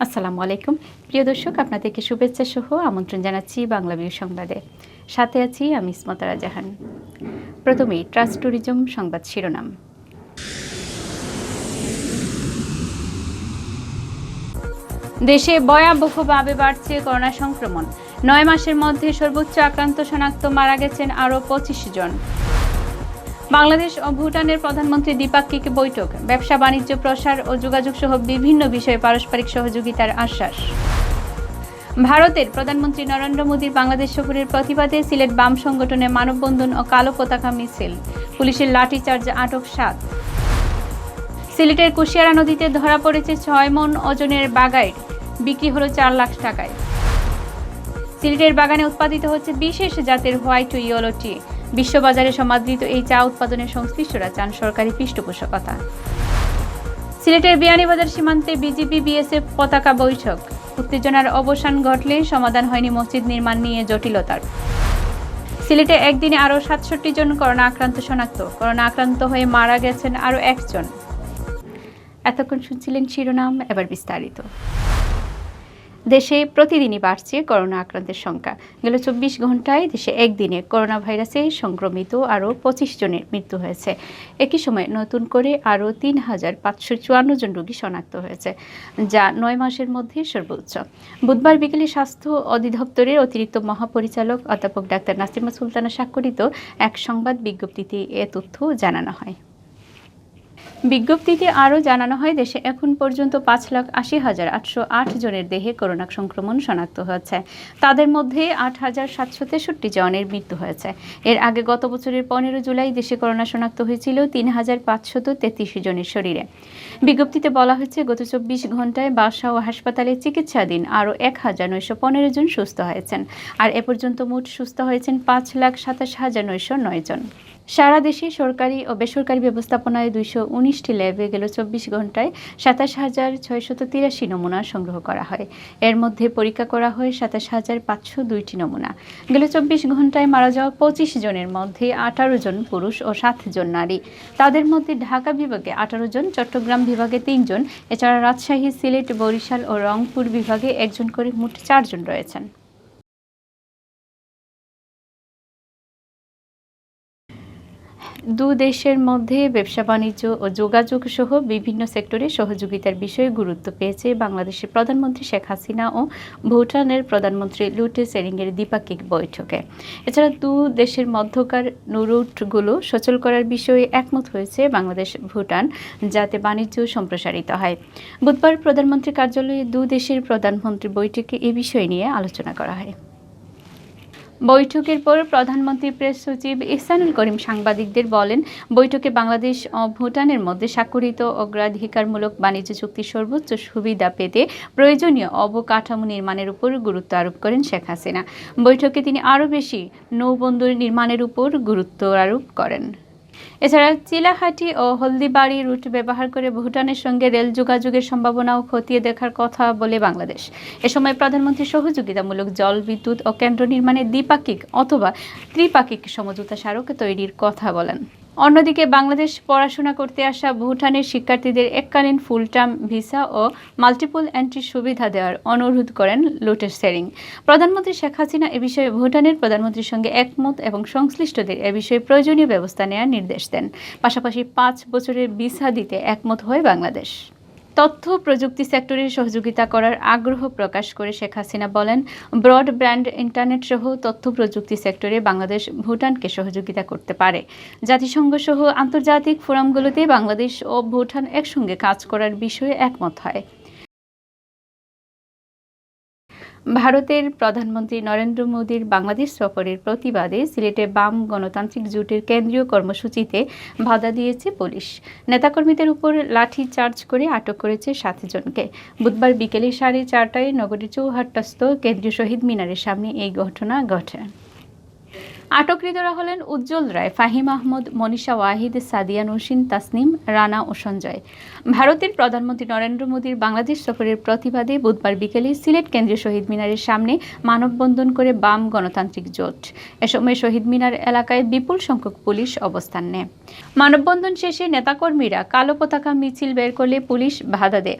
আসসালামু আলাইকুম প্রিয় দর্শক, আপনাদেরকে শুভেচ্ছা সহ আমন্ত্রণ জানাচ্ছি বাংলাভিউ সংবাদে। সাথে আছি আমি ইসমতারা জাহান। প্রথমেই ট্রাস্ট ট্যুরিজম সংবাদ শিরোনাম। দেশে ভয়াবহভাবে বাড়ছে করোনা সংক্রমণ। 9 মাসের মধ্যে সর্বোচ্চ আক্রান্ত শনাক্ত, মারা গেছেন আরও 25 জন। বাংলাদেশ ও ভুটানের প্রধানমন্ত্রী দ্বিপাক্ষিক বৈঠক, ব্যবসা বাণিজ্য প্রসার ও যোগাযোগ সহ বিভিন্ন বিষয়ে পারস্পরিক সহযোগিতার আশ্বাস। ভারতের প্রধানমন্ত্রী নরেন্দ্র মোদীর বাংলাদেশ সফরের প্রতিবাদে সিলেট বাম সংগঠনে মানববন্ধন ও কালো পতাকা মিছিল, পুলিশের লাঠিচার্জে আটক 7। সিলেটের কুশিয়ারা নদীতে ধরা পড়েছে 6 মণ ওজনের বাগাইট, বিক্রি হলো 4 লাখ টাকায়। সিলেটের বাগানে উৎপাদিত হচ্ছে বিশেষ জাতের হোয়াইট ও ইয়েলো টি। বিশ্ববাজারে সমাদৃত এই চা উৎপাদনের সংশ্লিষ্টরা চান সরকারি পৃষ্ঠপোষকতা। সিলেটের বিয়ানীবাজার সীমান্তে বিজিবি বিএসএফ পতাকা বৈঠক, উত্তেজনার অবসান ঘটলে সমাধান হয়নি মসজিদ নির্মাণ নিয়ে জটিলতার। সিলেটে একদিনে আরও 67 জন করোনা আক্রান্ত শনাক্ত, করোনা আক্রান্ত হয়ে মারা গেছেন আরও 1 জন। এতক্ষণ শুনছিলেন শিরোনাম, এবার বিস্তারিত। দেশে প্রতিদিনই বাড়ছে করোনা আক্রান্তের সংখ্যা। গেল 24 ঘন্টায় দেশে একদিনে করোনা ভাইরাসে সংক্রমিত আরও 25 জনের মৃত্যু হয়েছে। একই সময় নতুন করে আরও 3,554 জন রোগী শনাক্ত হয়েছে, যা 9 মাসের মধ্যে সর্বোচ্চ। বুধবার বিকেলে স্বাস্থ্য অধিদপ্তরের অতিরিক্ত মহাপরিচালক অধ্যাপক ডাক্তার নাসিমা সুলতানা স্বাক্ষরিত এক সংবাদ বিজ্ঞপ্তিতে এ তথ্য জানানো হয়। বিজ্ঞপ্তিতে আরও জানানো হয়, দেশে এখন পর্যন্ত 5,80,808 জনের দেহে করোনা সংক্রমণ শনাক্ত হয়েছে। তাদের মধ্যে 8,763 জনের মৃত্যু হয়েছে। এর আগে গত বছরের 15 জুলাই দেশে করোনা শনাক্ত হয়েছিল 3,533 জনের শরীরে। বিজ্ঞপ্তিতে বলা হয়েছে, গত 24 ঘন্টায় বাসা ও হাসপাতালে চিকিৎসাধীন আরও 1,915 জন সুস্থ হয়েছেন। আর এ পর্যন্ত মোট সুস্থ হয়েছেন 5,27,909 জন। সারা দেশে সরকারি ও বেসরকারি ব্যবস্থাপনায় 219টি ল্যাবে গেল 24 ঘন্টায় 27,683 নমুনা সংগ্রহ করা হয়। এর মধ্যে পরীক্ষা করা হয় 27,502টি নমুনা। গেল 24 ঘন্টায় মারা যাওয়া 25 জনের মধ্যে 18 জন পুরুষ ও 7 জন নারী। তাদের মধ্যে ঢাকা বিভাগে 18 জন, চট্টগ্রাম বিভাগে 3 জন, এছাড়া রাজশাহী, সিলেট, বরিশাল ও রংপুর বিভাগে 1 জন করে মোট 4 জন রয়েছেন। দেশের মধ্যে ব্যবসা বাণিজ্য ও যোগাযোগ সহ বিভিন্ন সেক্টরে সহযোগিতার বিষয়ে গুরুত্ব পেয়েছে বাংলাদেশের প্রধানমন্ত্রী শেখ হাসিনা ও ভুটানের প্রধানমন্ত্রী লুটে সেরিংয়ের দ্বিপাক্ষিক বৈঠকে। এছাড়া দেশের মধ্যকার রুটগুলো সচল করার বিষয়ে একমত হয়েছে বাংলাদেশ ভুটান, যাতে বাণিজ্য সম্প্রসারিত হয়। বুধবার প্রধানমন্ত্রী কার্যালয়ে দেশের প্রধানমন্ত্রী বৈঠকে এ বিষয় নিয়ে আলোচনা করা হয়। বৈঠকের পর প্রধানমন্ত্রী প্রেস সচিব ইহসানুল করিম সাংবাদিকদের বলেন, বৈঠকে বাংলাদেশ ও ভুটানের মধ্যে স্বাক্ষরিত অগ্রাধিকারমূলক বাণিজ্য চুক্তির সর্বোচ্চ সুবিধা পেতে প্রয়োজনীয় অবকাঠামো নির্মাণের উপর গুরুত্ব আরোপ করেন শেখ হাসিনা। বৈঠকে তিনি আরও বেশি নৌবন্দর নির্মাণের উপর গুরুত্ব আরোপ করেন। এছাড়া চিলাহাটি ও হলদিবাড়ি রুট ব্যবহার করে ভুটানের সঙ্গে রেল যোগাযোগের সম্ভাবনাও খতিয়ে দেখার কথা বলে বাংলাদেশ। এ সময় প্রধানমন্ত্রী সহযোগিতামূলক জল, বিদ্যুৎ ও কেন্দ্র নির্মাণে দ্বিপাক্ষিক অথবা ত্রিপাক্ষিক সমঝোতা স্মারক তৈরির কথা বলেন। অন্যদিকে বাংলাদেশ পড়াশোনা করতে আসা ভুটানের শিক্ষার্থীদের এককালীন ফুল টার্ম ভিসা ও মাল্টিপল এন্ট্রির সুবিধা দেওয়ার অনুরোধ করেন লুটে সেরিং। প্রধানমন্ত্রী শেখ হাসিনা এ বিষয়ে ভুটানের প্রধানমন্ত্রীর সঙ্গে একমত এবং সংশ্লিষ্টদের এ বিষয়ে প্রয়োজনীয় ব্যবস্থা নেওয়ার নির্দেশ দেন। পাশাপাশি 5 বছরের ভিসা দিতে একমত হয় বাংলাদেশ। তথ্য প্রযুক্তি সেক্টরে সহযোগিতা করার আগ্রহ প্রকাশ করে শেখ হাসিনা বলেন, ব্রডব্যান্ড, ইন্টারনেট সহ তথ্য প্রযুক্তি সেক্টরে বাংলাদেশ ভুটানকে সহযোগিতা করতে পারে। জাতিসংঘ সহ আন্তর্জাতিক ফোরামগুলোতে বাংলাদেশ ও ভুটান একসঙ্গে কাজ করার বিষয়ে একমত হয়। ভারতের প্রধানমন্ত্রী নরেন্দ্র মোদীর বাংলাদেশ সফরের প্রতিবাদে সিলেটে বাম গণতান্ত্রিক জোটের কেন্দ্রীয় কর্মসূচিতে বাধা দিয়েছে পুলিশ। নেতাকর্মীদের উপর লাঠি চার্জ করে আটক করেছে 7 জনকে। বুধবার বিকেলে 4:30টায় নগরীর চৌহাট্টাস্থ কেন্দ্রীয় শহীদ মিনারের সামনে এই ঘটনা ঘটে। আটককৃতরা হলেন উজ্জ্বল রায়, ফাহিম আহমদ, মনীষা ওয়াহিদ, সাদিয়া নৌশিন, তাসনিম, রানা ও সঞ্জয়। ভারতের প্রধানমন্ত্রী নরেন্দ্র মোদীর বাংলাদেশ সফরের প্রতিবাদে বুধবার বিকেলে সিলেট কেন্দ্রীয় শহীদ মিনারের সামনে মানববন্ধন করে বাম গণতান্ত্রিক জোট। এ সময় শহীদ মিনার এলাকায় বিপুল সংখ্যক পুলিশ অবস্থান নেয়। মানববন্ধন শেষে নেতাকর্মীরা কালো পতাকা মিছিল বের করলে পুলিশ বাধা দেয়।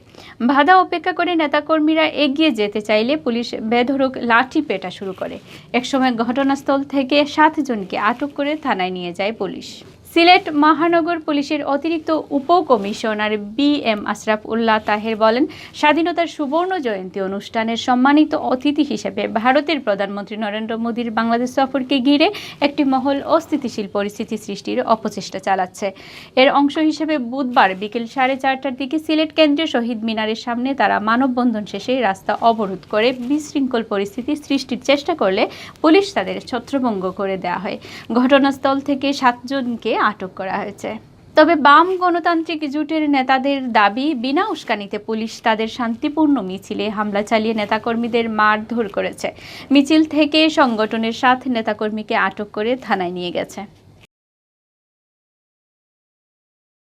বাধা উপেক্ষা করে নেতাকর্মীরা এগিয়ে যেতে চাইলে পুলিশ বেধড়ক লাঠি পেটা শুরু করে। একসময় ঘটনাস্থল থেকে 7 জনকে আটক করে থানায় নিয়ে যায় পুলিশ। সিলেট মহানগর পুলিশের অতিরিক্ত উপকমিশনার BM আশরাফ উল্লাহ তাহের বলেন, স্বাধীনতার সুবর্ণ জয়ন্তী অনুষ্ঠানের সম্মানিত অতিথি হিসেবে ভারতের প্রধানমন্ত্রী নরেন্দ্র মোদীর বাংলাদেশ সফরকে ঘিরে একটি মহল অস্থিতিশীল পরিস্থিতি সৃষ্টির অপচেষ্টা চালাচ্ছে। এর অংশ হিসেবে বুধবার বিকেল 4:30টার দিকে সিলেট কেন্দ্রীয় শহীদ মিনারের সামনে তারা মানববন্ধন শেষে রাস্তা অবরোধ করে বিশৃঙ্খল পরিস্থিতি সৃষ্টির চেষ্টা করলে পুলিশ তাদের ছত্রভঙ্গ করে দেওয়া হয়। ঘটনাস্থল থেকে 7 জনকে আটক করা হয়েছে। তবে বাম গণতান্ত্রিক জোটের নেতাদের দাবি, বিনা উস্কানিতে পুলিশ তাদের শান্তিপূর্ণ মিছিলে হামলা চালিয়ে নেতাকর্মীদের মারধর করেছে। মিছিল থেকে সংগঠনের 7 নেতাকর্মীকে আটক করে থানায় নিয়ে গেছে।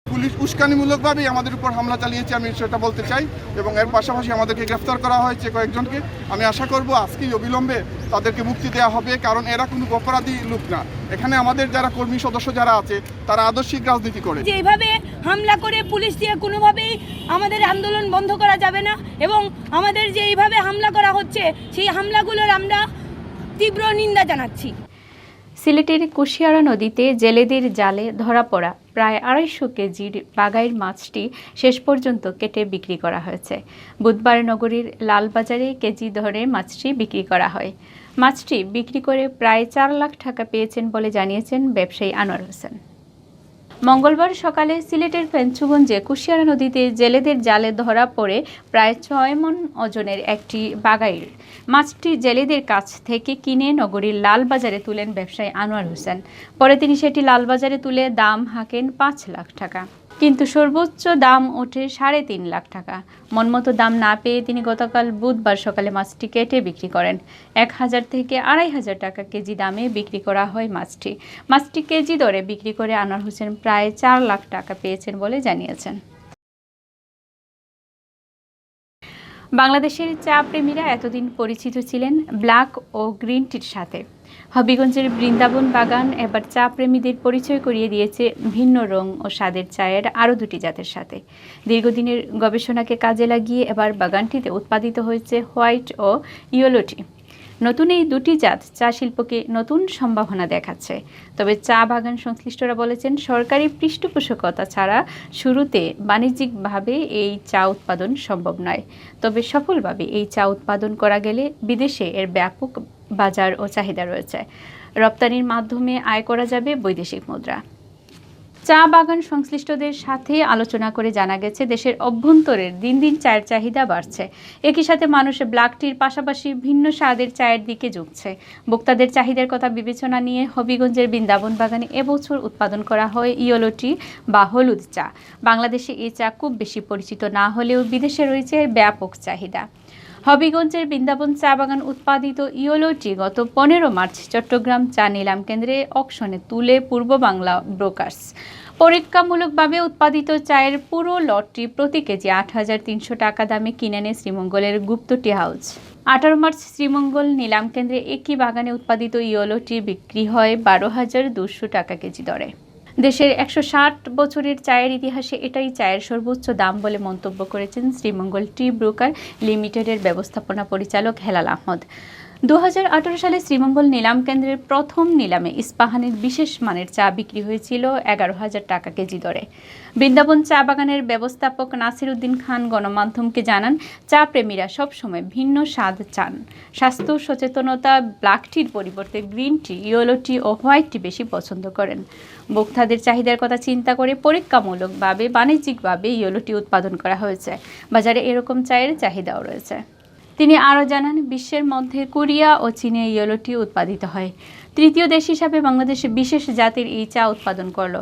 পুলিশ উস্কানিমূলকভাবেই আমাদের উপর হামলা চালিয়েছে, আমি সেটা বলতে চাই, এবং এর পাশাপাশি আমাদেরকে গ্রেফতার করা হয়েছে কয়েকজনকে। আমি আশা করব আজকেই অবিলম্বে তাদেরকে মুক্তি দেওয়া হবে, কারণ এরা কোনো অপরাধী লোক না। এখানে আমাদের যারা কর্মী সদস্য যারা আছে তারা আদর্শিক রাজনীতি করে। যে এইভাবে হামলা করে পুলিশ দিয়ে কোনোভাবেই আমাদের আন্দোলন বন্ধ করা যাবে না, এবং আমাদের যে এইভাবে হামলা করা হচ্ছে সেই হামলাগুলোর আমরা তীব্র নিন্দা জানাচ্ছি। সিলেটের কুশিয়ারা নদীতে জেলেদের জালে ধরা পড়া প্রায় 250 কেজির বাগাইর মাছটি শেষ পর্যন্ত কেটে বিক্রি করা হয়েছে। বুধবার নগরীর লালবাজারে কেজি ধরে মাছটি বিক্রি করা হয়। মাছটি বিক্রি করে প্রায় 4 লাখ টাকা পেয়েছেন বলে জানিয়েছেন ব্যবসায়ী আনোয়ার হোসেন। মঙ্গলবার সকালে সিলেটের পেঞ্চুগঞ্জে কুশিয়ারা নদীতে জেলেদের জালে ধরা পড়ে প্রায় 6 মণ ওজনের একটি বাগাইর মাছটি জেলেদের কাছ থেকে কিনে নগরীর লালবাজারে তুলেন ব্যবসায়ী আনোয়ার হোসেন। পরে তিনি সেটি লালবাজারে তুলে দাম হাঁকেন 5 লাখ টাকা, কিন্তু সর্বোচ্চ দাম ওঠে 3.5 লাখ টাকা। মনমতো দাম না পেয়ে তিনি গতকাল বুধবার সকালে মাছটি কেটে বিক্রি করেন। 1000 থেকে 2500 টাকা কেজি দামে বিক্রি করা হয় মাছটি কেজি দরে বিক্রি করে আনোয়ার হোসেন প্রায় 4 লাখ টাকা পেয়েছেন বলে জানিয়েছেন। বাংলাদেশের চা প্রেমীরা এতদিন পরিচিত ছিলেন ব্ল্যাক ও গ্রিন টির সাথে। হবিগঞ্জের বৃন্দাবন বাগান এবার চা প্রেমীদের পরিচয় করিয়ে দিয়েছে ভিন্ন রং ও স্বাদের চায়ের আরও 2টি জাতের সাথে। দীর্ঘদিনের গবেষণাকে কাজে লাগিয়ে এবার বাগানটিতে উৎপাদিত হয়েছে হোয়াইট ও ইয়েলো টি। নতুন এই 2টি জাত চা শিল্পকে নতুন সম্ভাবনা দেখাচ্ছে। তবে চা বাগান সংশ্লিষ্টরা বলেছেন, সরকারি পৃষ্ঠপোষকতা ছাড়া শুরুতে বাণিজ্যিকভাবে এই চা উৎপাদন সম্ভব নয়। তবে সফলভাবে এই চা উৎপাদন করা গেলে বিদেশে এর ব্যাপক বাজার ও চাহিদা রয়েছে। রপ্তানির মাধ্যমে আয় করা যাবে বৈদেশিক মুদ্রা। চা বাগান সংশ্লিষ্টদের সাথে আলোচনা করে জানা গেছে, দেশের অভ্যন্তরের দিন দিন চায়ের চাহিদা বাড়ছে। একই সাথে মানুষ ব্ল্যাক টির পাশাপাশি ভিন্ন স্বাদের চায়ের দিকে ঝুঁকছে। ভোক্তাদের চাহিদার কথা বিবেচনা নিয়ে হবিগঞ্জের বৃন্দাবন বাগানে এবছর উৎপাদন করা হয় ইয়েলো টি বা হলুদ চা। বাংলাদেশে এই চা খুব বেশি পরিচিত না হলেও বিদেশে রয়েছে ব্যাপক চাহিদা। হবিগঞ্জের বৃন্দাবন চা বাগান উৎপাদিত ইয়েলো টি গত 15 মার্চ চট্টগ্রাম চা নিলাম কেন্দ্রে অকশনে তুলে পূর্ব বাংলা ব্রোকার্স। পরীক্ষামূলকভাবে উৎপাদিত চায়ের পুরো লটটি প্রতি কেজি 8300 টাকা দামে কিনে নেয় শ্রীমঙ্গলের গুপ্ত টি হাউস। 18 মার্চ শ্রীমঙ্গল নিলাম কেন্দ্রে একই বাগানে উৎপাদিত ইয়েলো টি বিক্রি হয় 12,200 টাকা কেজি দরে। দেশের 160 বছরের চায়ের ইতিহাসে এটাই চায়ের সর্বোচ্চ দাম বলে মন্তব্য করেছেন শ্রীমঙ্গল টি ব্রোকার লিমিটেডের ব্যবস্থাপনা পরিচালক হেলাল আহমদ। 2018 সালে শ্রীমঙ্গল নিলাম কেন্দ্রের প্রথম নিলামে ইস্পাহানের বিশেষ মানের চা বিক্রি হয়েছিল 11,000 টাকা কেজি দরে। বৃন্দাবন চা বাগানের ব্যবস্থাপক নাসির উদ্দিন খান গণমাধ্যমকে জানান, চা প্রেমীরা সবসময় ভিন্ন স্বাদ চান। স্বাস্থ্য সচেতনতা ব্ল্যাক টির পরিবর্তে গ্রিন টি, ইয়েলো টি ও হোয়াইট টি বেশি পছন্দ করেন। ভোক্তাদের চাহিদার কথা চিন্তা করে পরীক্ষামূলকভাবে বাণিজ্যিকভাবে ইয়েলো টি উৎপাদন করা হয়েছে। বাজারে এরকম চায়ের চাহিদাও রয়েছে। তিনি আরও জানান, বিশ্বের মধ্যে কোরিয়া ও চীনে ইয়েলো টি উৎপাদিত হয়। তৃতীয় দেশ হিসাবে বাংলাদেশে বিশেষ জাতের এই চা উৎপাদন করল,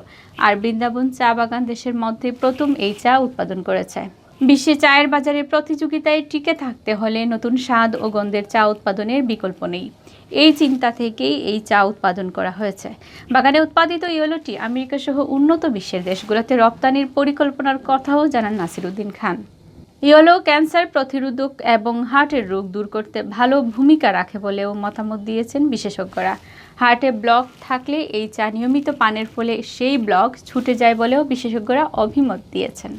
আর বৃন্দাবন চা বাগান দেশের মধ্যে প্রথম এই চা উৎপাদন করেছে। বিশ্বে চায়ের বাজারে প্রতিযোগিতায় টিকে থাকতে হলে নতুন স্বাদ ও গন্ধের চা উৎপাদনের বিকল্প নেই। এই চিন্তা থেকেই এই চা উৎপাদন করা হয়েছে। বাগানে উৎপাদিত ইয়েলোটি আমেরিকা সহ উন্নত বিশ্বের দেশগুলোতে রপ্তানির পরিকল্পনার কথাও জানান নাসিরউদ্দিন খান। ইয়েলো ক্যান্সার প্রতিরোধক এবং হার্টের রোগ দূর করতে ভালো ভূমিকা রাখে বলেও মতামত দিয়েছেন বিশেষজ্ঞরা। হার্টে ব্লক থাকলে এই চা নিয়মিত পানের ফলে সেই ব্লক ছুটে যায় বলেও বিশেষজ্ঞরা অভিমত দিয়েছেন।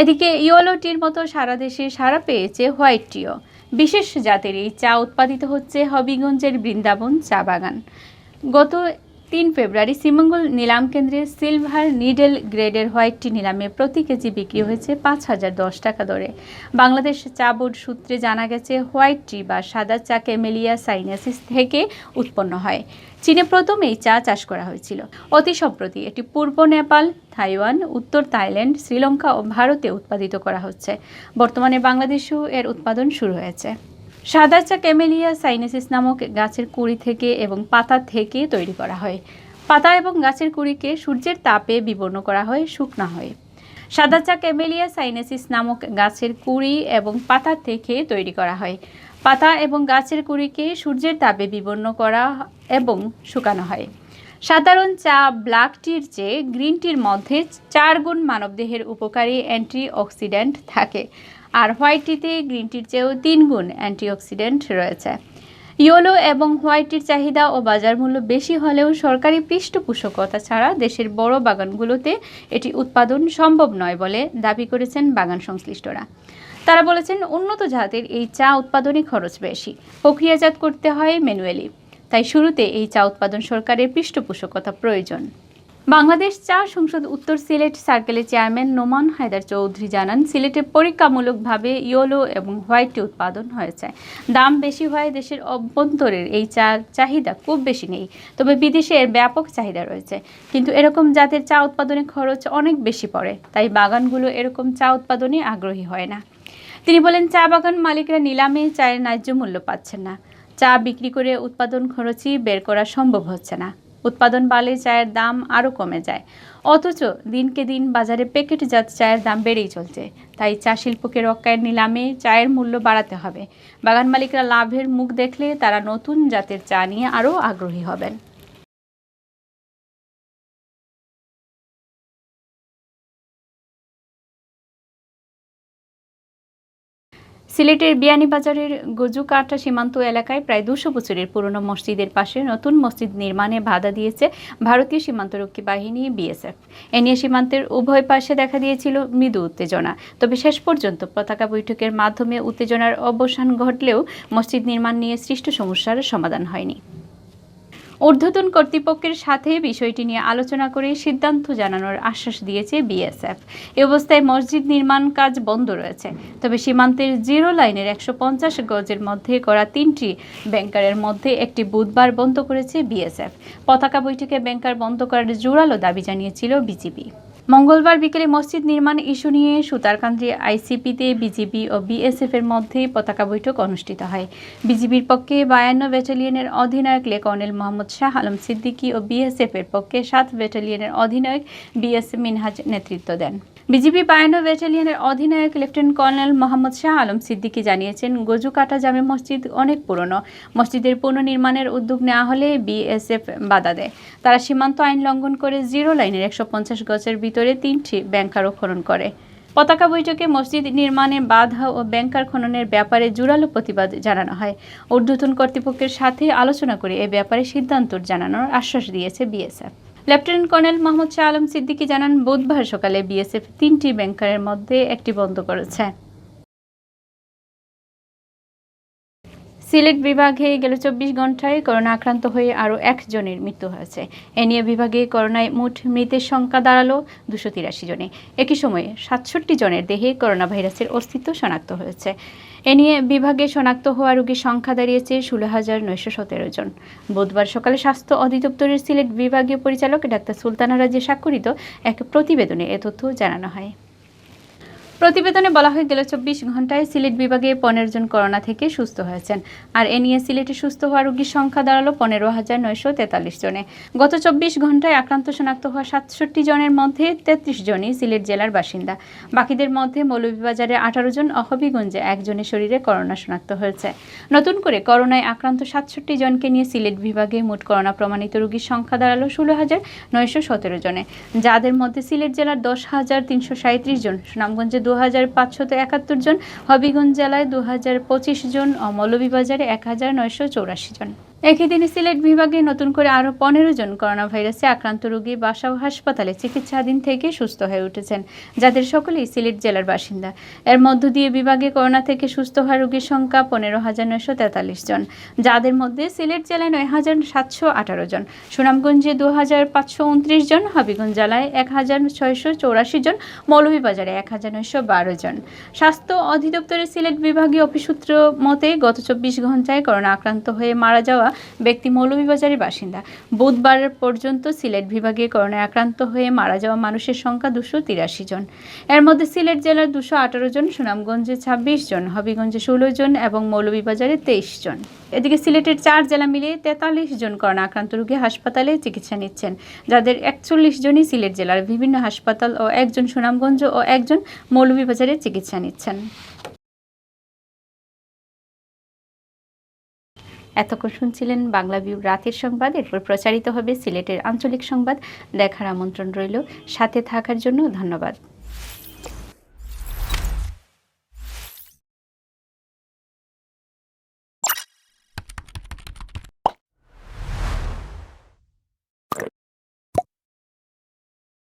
এদিকে ইয়েলোটির মতো সারা দেশে সাড়া পেয়েছে হোয়াইট টিও। বিশেষ জাতের এই চা উৎপাদিত হচ্ছে হবিগঞ্জের বৃন্দাবন চা বাগান। গত 3 ফেব্রুয়ারি শ্রীমঙ্গল নিলাম কেন্দ্রে সিলভার নিডেল গ্রেডের হোয়াইট টি নিলামে প্রতি কেজি বিক্রি হয়েছে 5,010 টাকা দরে। বাংলাদেশ চা বোর্ড সূত্রে জানা গেছে, হোয়াইট টি বা সাদা চা ক্যামেলিয়া সাইনেসিস থেকে উৎপন্ন হয়। চীনে প্রথম এই চা চাষ করা হয়েছিল। অতি সম্প্রতি এটি পূর্ব নেপাল, তাইওয়ান, উত্তর থাইল্যান্ড, শ্রীলঙ্কা ও ভারতে উৎপাদিত করা হচ্ছে। বর্তমানে বাংলাদেশেও এর উৎপাদন শুরু হয়েছে। সাদা চা ক্যামেলিয়া সাইনেসিস নামক গাছের কুঁড়ি থেকে এবং পাতা থেকে তৈরি করা হয়। পাতা এবং গাছের কুঁড়িকে সূর্যের তাপে বিবর্ণ করা হয়, শুকনা হয়। সাদা চা ক্যামেলিয়া সাইনেসিস নামক গাছের কুঁড়ি এবং পাতা থেকে তৈরি করা হয়। পাতা এবং গাছের কুঁড়িকে সূর্যের তাপে বিবর্ণ করা এবং শুকানো হয়। সাধারণ চা ব্ল্যাক টির চেয়ে গ্রিন টির মধ্যে 4 গুণ মানবদেহের উপকারী অ্যান্টিঅক্সিডেন্ট থাকে, আর হোয়াইট টিতে গ্রিন টির চেয়েও 3 গুণ অ্যান্টিঅক্সিডেন্ট রয়েছে। ইয়েলো এবং হোয়াইট টির চাহিদা ও বাজার মূল্য বেশি হলেও সরকারি পৃষ্ঠপোষকতা ছাড়া দেশের বড় বাগানগুলোতে এটি উৎপাদন সম্ভব নয় বলে দাবি করেছেন বাগান সংশ্লিষ্টরা। তারা বলেছেন, উন্নত জাতের এই চা উৎপাদনে খরচ বেশি, প্রক্রিয়াজাত করতে হয় ম্যানুয়ালি। তাই শুরুতে এই চা উৎপাদন সরকারের পৃষ্ঠপোষকতা প্রয়োজন। বাংলাদেশ চা সংসদ উত্তর সিলেট সার্কেলের চেয়ারম্যান নোমান হায়দার চৌধুরী জানান, সিলেটে পরীক্ষামূলকভাবে ইয়েলো এবং হোয়াইট টি উৎপাদন হয়েছে। দাম বেশি হয় দেশের অভ্যন্তরের এই চার চাহিদা খুব বেশি নেই, তবে বিদেশে এর ব্যাপক চাহিদা রয়েছে। কিন্তু এরকম জাতের চা উৎপাদনে খরচ অনেক বেশি পড়ে, তাই বাগানগুলো এরকম চা উৎপাদনে আগ্রহী হয় না। তিনি বলেন, চা বাগান মালিকরা নিলামে চায়ের ন্যায্য মূল্য পাচ্ছেন না। চা বিক্রি করে উৎপাদন খরচই বের করা সম্ভব হচ্ছে না। উৎপাদন বাড়লে চায়ের দাম আরও কমে যায়, অথচ দিনকে দিন বাজারে প্যাকেটজাত চায়ের দাম বেড়েই চলছে। তাই চা শিল্পকে রক্ষায় নিলামে চায়ের মূল্য বাড়াতে হবে। বাগান মালিকরা লাভের মুখ দেখলে তারা নতুন জাতের চা নিয়ে আরও আগ্রহী হবেন। সিলেটের বিয়ানীবাজারের গজুকাটা সীমান্ত এলাকায় প্রায় 200 বছরের পুরনো মসজিদের পাশে নতুন মসজিদ নির্মাণে বাধা দিয়েছে ভারতীয় সীমান্তরক্ষী বাহিনী বিএসএফ। এ নিয়ে সীমান্তের উভয় পাশে দেখা দিয়েছিল মৃদু উত্তেজনা। তবে শেষ পর্যন্ত পতাকা বৈঠকের মাধ্যমে উত্তেজনার অবসান ঘটলেও মসজিদ নির্মাণ নিয়ে সৃষ্ট সমস্যার সমাধান হয়নি। ঊর্ধ্বতন কর্তৃপক্ষের সাথে বিষয়টি নিয়ে আলোচনা করে সিদ্ধান্ত জানানোর আশ্বাস দিয়েছে বিএসএফ। এ অবস্থায় মসজিদ নির্মাণ কাজ বন্ধ রয়েছে। তবে সীমান্তের জিরো লাইনের 150 গজের মধ্যে করা 3টি ব্যাংকারের মধ্যে একটি বুধবার বন্ধ করেছে বিএসএফ। পতাকা বৈঠকে ব্যাংকার বন্ধ করার জোরালো দাবি জানিয়েছিল বিজিবি। মঙ্গলবার বিকেলে মসজিদ নির্মাণ ইস্যু নিয়ে সুতারকান্দি আইসিপিতে বিজিবি ও বিএসএফ এর মধ্যে পতাকা বৈঠক অনুষ্ঠিত হয়। বিজিবির পক্ষে 52 ব্যাটালিয়নের অধিনায়ক কর্নেল মোহাম্মদ শাহ আলম সিদ্দিকী ও বিএসএফ এর পক্ষে 7 ব্যাটালিয়নের অধিনায়ক বিএস মিনহাজ নেতৃত্ব দেন। বিজিবি 52 ব্যাটালিয়নের অধিনায়ক লেফটেন্যান্ট কর্নেল মোহাম্মদ শাহ আলম সিদ্দিকী জানিয়েছেন, গজুকাটা জামে মসজিদ অনেক পুরনো। মসজিদের পুনর্নির্মাণের উদ্যোগ নেওয়া হলে বিএসএফ বাধা দেয়। তারা সীমান্ত আইন লঙ্ঘন করে জিরো লাইনের 150 গজের ভিতরে 3টি ব্যাংকারও খনন করে। পতাকা বৈঠকে মসজিদ নির্মাণে বাধা ও ব্যাংকার খননের ব্যাপারে জোরালো প্রতিবাদ জানানো হয়। ঊর্ধ্বতন কর্তৃপক্ষের সাথে আলোচনা করে এ ব্যাপারে সিদ্ধান্ত জানানোর আশ্বাস দিয়েছে BSF. Lieutenant colonel Mohammad Shah Alam Siddiqui জানান, বুধবার সকালে বিএসএফ 3টি ব্যাংকারের মধ্যে একটি বন্ধ করেছে। সিলেট বিভাগে গেল 24 ঘন্টায় করোনা আক্রান্ত হয়ে আরও 1 জনের মৃত্যু হয়েছে। এ নিয়ে বিভাগে করোনায় মোট মৃতের সংখ্যা দাঁড়ালো 283 জনে। একই সময়ে 67 জনের দেহে করোনা ভাইরাসের অস্তিত্ব শনাক্ত হয়েছে। এ নিয়ে বিভাগে শনাক্ত হওয়া রোগীর সংখ্যা দাঁড়িয়েছে 16,917 জন। বুধবার সকালে স্বাস্থ্য অধিদপ্তরের সিলেট বিভাগীয় পরিচালক ডাক্তার সুলতানা রাজি স্বাক্ষরিত এক প্রতিবেদনে এ তথ্য জানানো হয়। প্রতিবেদনে বলা হয় গেল 24 ঘন্টায় সিলেট বিভাগে 15 জন করোনা থেকে সুস্থ হয়েছেন। আর এ নিয়ে সিলেটে সুস্থ হওয়া রোগীর সংখ্যা দাঁড়ালো 15,943 জনে। গত 24 ঘন্টায় আক্রান্ত শনাক্ত হওয়া 67 জনের মধ্যে 33 জনই সিলেট জেলার বাসিন্দা। বাকিদের মধ্যে মৌলভীবাজারে 18 জন ও হবিগঞ্জে 1 জনের শরীরে করোনা শনাক্ত হয়েছে। নতুন করে করোনায় আক্রান্ত 67 জনকে নিয়ে সিলেট বিভাগে মোট করোনা প্রমাণিত রোগীর সংখ্যা দাঁড়ালো 16,917 জনে, যাদের মধ্যে সিলেট জেলার 10,337 জন, সুনামগঞ্জে 2,571 জন, হবিগঞ্জ জেলায় 2,025 জন ও মৌলভীবাজারে 1,984 জন। একই দিনে সিলেট বিভাগে নতুন করে আরও 15 জন করোনা ভাইরাসে আক্রান্ত রোগী বাসা ও হাসপাতালে চিকিৎসাধীন থেকে সুস্থ হয়ে উঠেছেন, যাদের সকলেই সিলেট জেলার বাসিন্দা। এর মধ্য দিয়ে বিভাগে করোনা থেকে সুস্থ হওয়া রোগীর সংখ্যা 15,943 জন, যাদের মধ্যে সিলেট জেলায় 9,718 জন, সুনামগঞ্জে 2,529 জন, হবিগঞ্জ জেলায় 1,684 জন, মৌলভীবাজারে 1,912 জন। স্বাস্থ্য অধিদপ্তরের সিলেট বিভাগীয় অফিস সূত্র মতে গত 24 ঘন্টায় করোনা আক্রান্ত হয়ে মারা যাওয়া ব্যক্তি মৌলভীবাজারের বাসিন্দা। বুধবার পর্যন্ত সিলেট বিভাগে করোনায় আক্রান্ত হয়ে মারা যাওয়া মানুষের সংখ্যা 283 জন। এর মধ্যে সিলেট জেলার 218 জন, সুনামগঞ্জে 26 জন, হবিগঞ্জে 16 জন এবং মৌলভীবাজারে 23 জন। এদিকে সিলেটের 4 জেলা মিলিয়ে 43 জন করোনা আক্রান্ত রোগী হাসপাতালে চিকিৎসা নিচ্ছেন, যাদের 41 জনই সিলেট জেলার বিভিন্ন হাসপাতাল ও 1 জন সুনামগঞ্জ ও 1 জন মৌলভীবাজারে চিকিৎসা নিচ্ছেন। এতক্ষণ শুনছিলেন বাংলাভিউ রাতের সংবাদ। এরপর প্রচারিত হবে সিলেটের আঞ্চলিক সংবাদ। দেখার আমন্ত্রণ রইল। সাথে থাকার জন্য ধন্যবাদ।